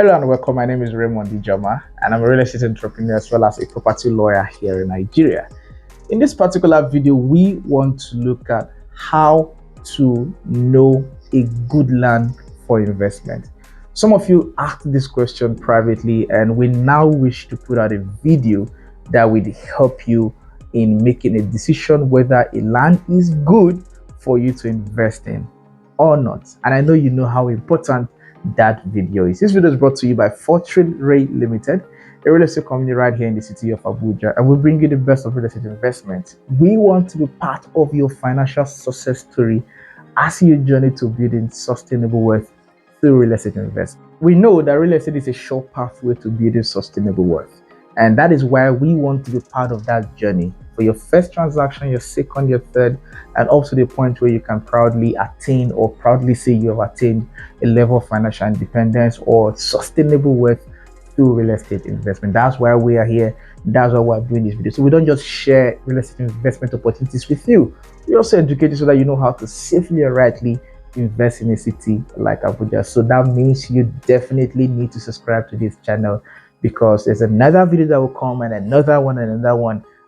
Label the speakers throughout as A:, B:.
A: Hello and welcome. My name is Raymond Dijama and I'm a real estate entrepreneur as well as a property lawyer here in Nigeria. In this particular video, we want to look at how to know a good land for investment. Some of you asked this question privately and we now wish to put out a video that will help you in making a decision whether a land is good for you to invest in or not. And I know you know how important that video is. This video is brought to you by Fortreal Rei Ltd, a real estate company right here in the city of Abuja, and we bring you the best of real estate investment. We want to be part of your financial success story as you journey to building sustainable wealth through real estate investment. We know that real estate is a sure pathway to building sustainable wealth, and that is why we want to be part of that journey for your first transaction, your second, your third, and also the point where you can proudly attain or proudly say you have attained a level of financial independence or sustainable wealth through real estate investment. That's why we are here. That's why we're doing this video. So we don't just share real estate investment opportunities with you. We also educate you so that you know how to safely and rightly invest in a city like Abuja. So that means you definitely need to subscribe to this channel, because there's another video that will come and another one,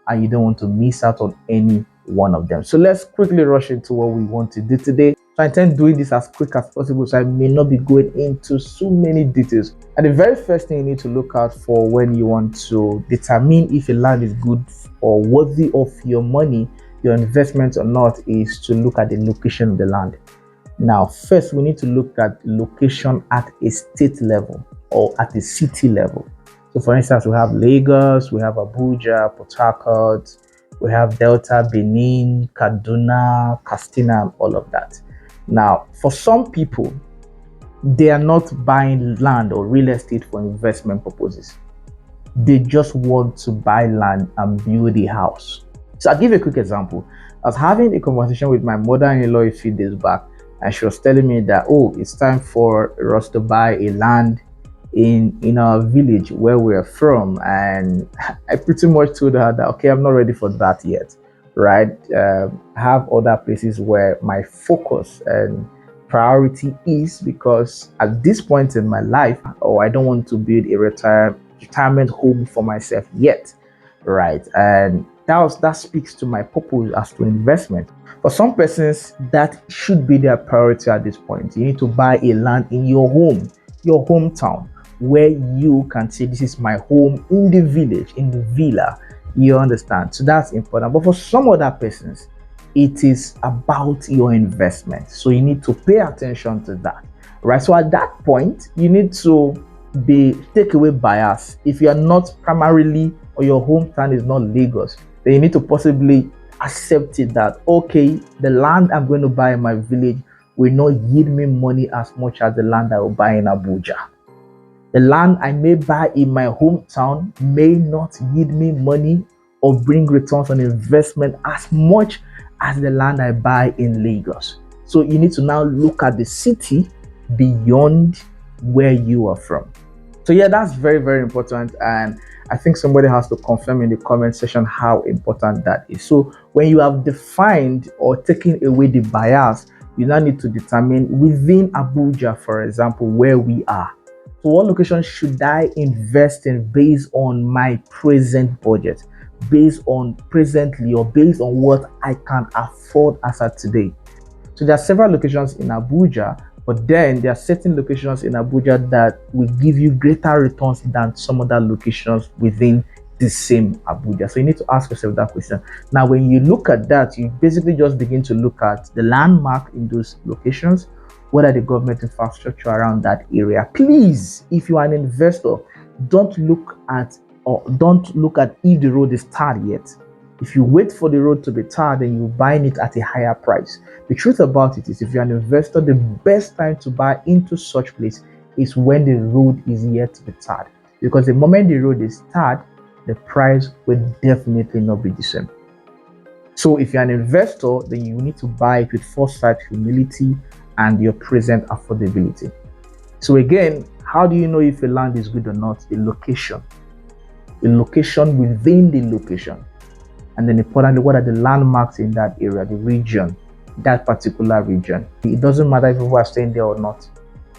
A: and you don't want to miss out on any one of them. So let's quickly rush into what we want to do today. So I intend doing this as quick as possible, so I may not be going into so many details. And the very first thing you need to look out for when you want to determine if a land is good or worthy of your money, your investment or not, is to look at the location of the land. Now, first we need to look at location at a state level or at a city level. So for instance, we have Lagos, we have Abuja, Port Harcourt, we have Delta, Benin, Kaduna, Katsina, and all of that. Now, for some people, they are not buying land or real estate for investment purposes. They just want to buy land and build a house. So I'll give you a quick example. I was having a conversation with my mother-in-law a few days back, and she was telling me that, oh, it's time for us to buy a land in our village where we're from. And I pretty much told her that, okay, I'm not ready for that yet, right? I have other places where my focus and priority is, because at this point in my life, I don't want to build a retirement home for myself yet, right? And that speaks to my purpose as to investment. For some persons, that should be their priority at this point. You need to buy a land in your home, your hometown, where you can say, this is my home, in the village, in the villa. You understand? So that's important. But for some other persons, it is about your investment. So you need to pay attention to that, right? So at that point, you need to take away bias. If you are not primarily, or your hometown is not Lagos, then you need to possibly accept it that, okay, the land I'm going to buy in my village will not yield me money as much as the land I will buy in Abuja. The land I may buy in my hometown may not yield me money or bring returns on investment as much as the land I buy in Lagos. So you need to now look at the city beyond where you are from. So yeah, that's very, very important. And I think somebody has to confirm in the comment section how important that is. So when you have defined or taken away the bias, you now need to determine within Abuja, for example, where we are. So what location should I invest in based on my present budget, based on presently, or based on what I can afford as of today? So there are several locations in Abuja, but then there are certain locations in Abuja that will give you greater returns than some other locations within the same Abuja. So you need to ask yourself that question. Now, when you look at that, you basically just begin to look at the landmark in those locations. What are the government infrastructure around that area? Please, if you are an investor, don't look at if the road is tarred yet. If you wait for the road to be tarred, then you're buying it at a higher price. The truth about it is, if you're an investor, the best time to buy into such place is when the road is yet to be tarred. Because the moment the road is tarred, the price will definitely not be the same. So if you're an investor, then you need to buy it with foresight, humility, and your present affordability. So again, how do you know if a land is good or not? The location within the location. And then importantly, what are the landmarks in that area, the region, that particular region? It doesn't matter if people are staying there or not,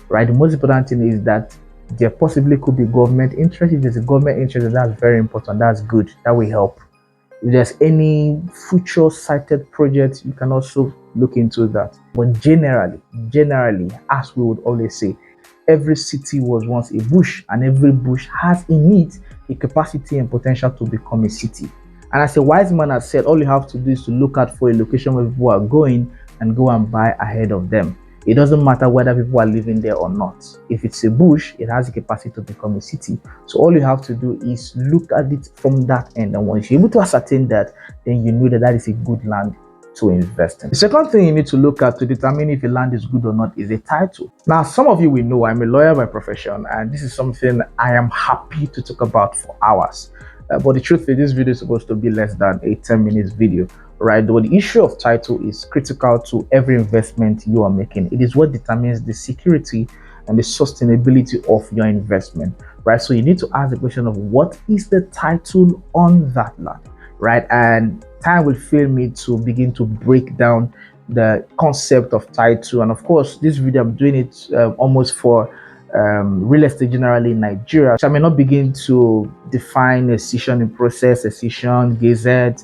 A: right? The most important thing is that There possibly could be government interest. If there's a government interest, then that's very important. That's good. That will help. If there's any future sited projects, you can also look into that. But generally, as we would always say, every city was once a bush, and every bush has in it the capacity and potential to become a city. And as a wise man has said, all you have to do is to look out for a location where people are going and go and buy ahead of them. It doesn't matter whether people are living there or not. If it's a bush, it has the capacity to become a city. So all you have to do is look at it from that end. And once you're able to ascertain that, then you know that that is a good land to invest in. The second thing you need to look at to determine if a land is good or not is a title. Now, some of you will know I'm a lawyer by profession, and this is something I am happy to talk about for hours. But the truth is, this video is supposed to be less than a 10 minutes video, right? But the issue of title is critical to every investment you are making. It is what determines the security and the sustainability of your investment, right? So you need to ask the question of what is the title on that land, right? And time will fail me to begin to break down the concept of title. And of course, this video, I'm doing it almost for real estate generally in Nigeria. So I may not begin to define a cession in process, a cession, gazette,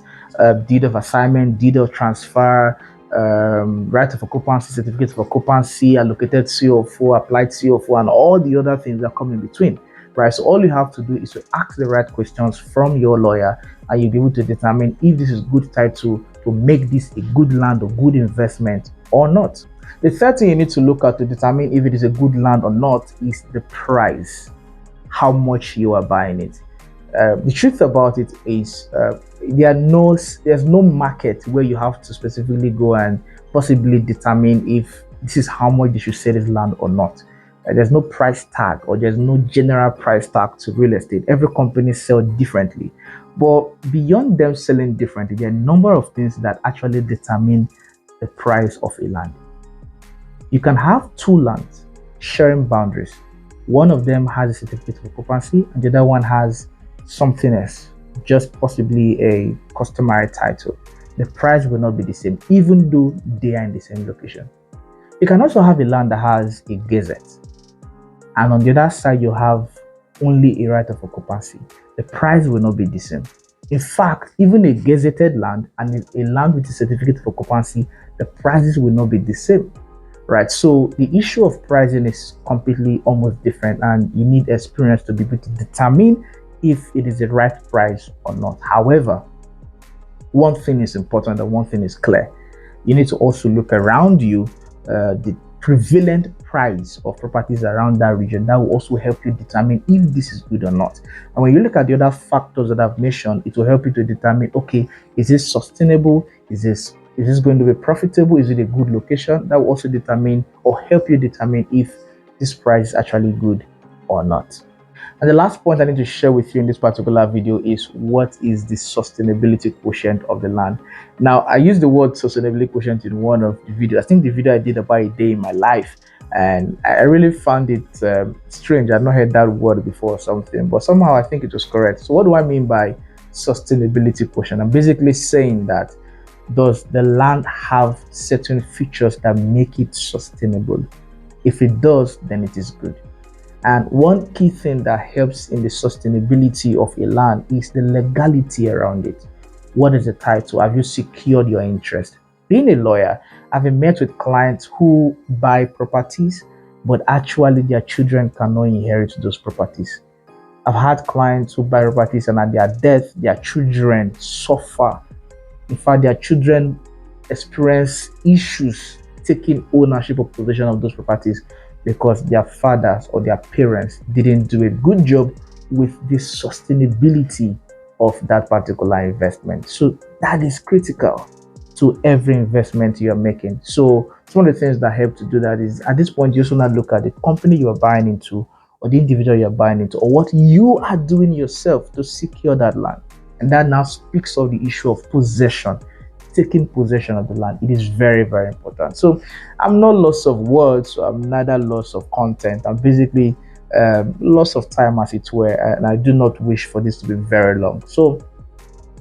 A: deed of assignment, deed of transfer, right of occupancy, certificate of occupancy, allocated CO4, applied CO4, and all the other things that come in between, right? So all you have to do is to ask the right questions from your lawyer, and you'll be able to determine if this is good title to make this a good land or good investment or not. The third thing you need to look at to determine if it is a good land or not is the price, how much you are buying it. The truth about it is there's no market where you have to specifically go and possibly determine if this is how much they should sell this land or not. There's no price tag, or there's no general price tag to real estate. Every company sells differently. But beyond them selling differently, there are a number of things that actually determine the price of a land. You can have two lands sharing boundaries. One of them has a certificate of occupancy, and the other one has something else, just possibly a customary title. The price will not be the same, even though they are in the same location. You can also have a land that has a gazette, and on the other side, you have only a right of occupancy. The price will not be the same. In fact, even a gazetted land and a land with a certificate of occupancy, the prices will not be the same. Right, so the issue of pricing is completely almost different, and you need experience to be able to determine if it is the right price or not. However, one thing is important and one thing is clear. You need to also look around you, the prevalent price of properties around that region. That will also help you determine if this is good or not. And when you look at the other factors that I've mentioned, it will help you to determine, okay, is this sustainable? Is this going to be profitable? Is it a good location? That will also determine or help you determine if this price is actually good or not. And the last point I need to share with you in this particular video is what is the sustainability quotient of the land. Now, I used the word sustainability quotient in one of the videos. I think the video I did about a day in my life, and I really found it strange. I've not heard that word before or something, but somehow I think it was correct. So what do I mean by sustainability quotient? I'm basically saying that, does the land have certain features that make it sustainable? If it does, then it is good. And one key thing that helps in the sustainability of a land is the legality around it. What is the title? Have you secured your interest? Being a lawyer, I've met with clients who buy properties, but actually their children cannot inherit those properties. I've had clients who buy properties and at their death, their children suffer. In fact, their children experience issues taking ownership of possession of those properties because their fathers or their parents didn't do a good job with the sustainability of that particular investment. So that is critical to every investment you're making. So some of the things that help to do that is, at this point, you also not look at the company you're buying into, or the individual you're buying into, or what you are doing yourself to secure that land. And that now speaks of the issue of possession, taking possession of the land. It is very, very important. So I'm not loss of words, so I'm neither loss of content. I'm basically loss of time, as it were, and I do not wish for this to be very long. So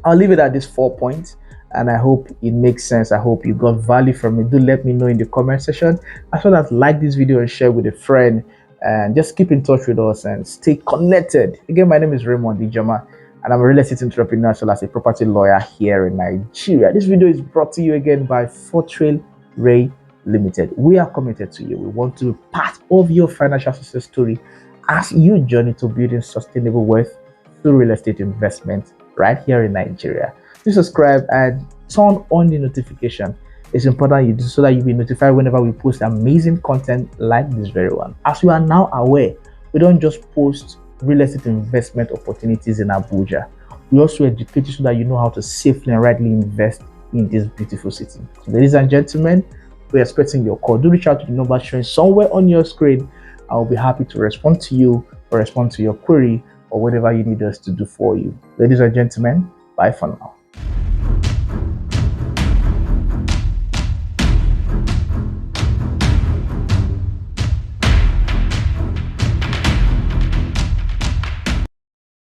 A: I'll leave it at these 4 points, and I hope it makes sense. I hope you got value from it. Do let me know in the comment section, as well as like this video and share with a friend. and just keep in touch with us and stay connected. Again, my name is Raymond Ijoma, and I'm a real estate entrepreneur as well as a property lawyer here in Nigeria. This video is brought to you again by Fortreal Rei Ltd. We are committed to you. We want to be part of your financial success story as you journey to building sustainable wealth through real estate investment right here in Nigeria. Please subscribe and turn on the notification. It's important you do so that you'll be notified whenever we post amazing content like this very one. As you are now aware, we don't just post real estate investment opportunities in Abuja. We also educate you so that you know how to safely and rightly invest in this beautiful city. So, ladies and gentlemen, we're expecting your call. Do reach out to the number showing somewhere on your screen. I'll be happy to respond to you or respond to your query or whatever you need us to do for you. Ladies and gentlemen, bye for now.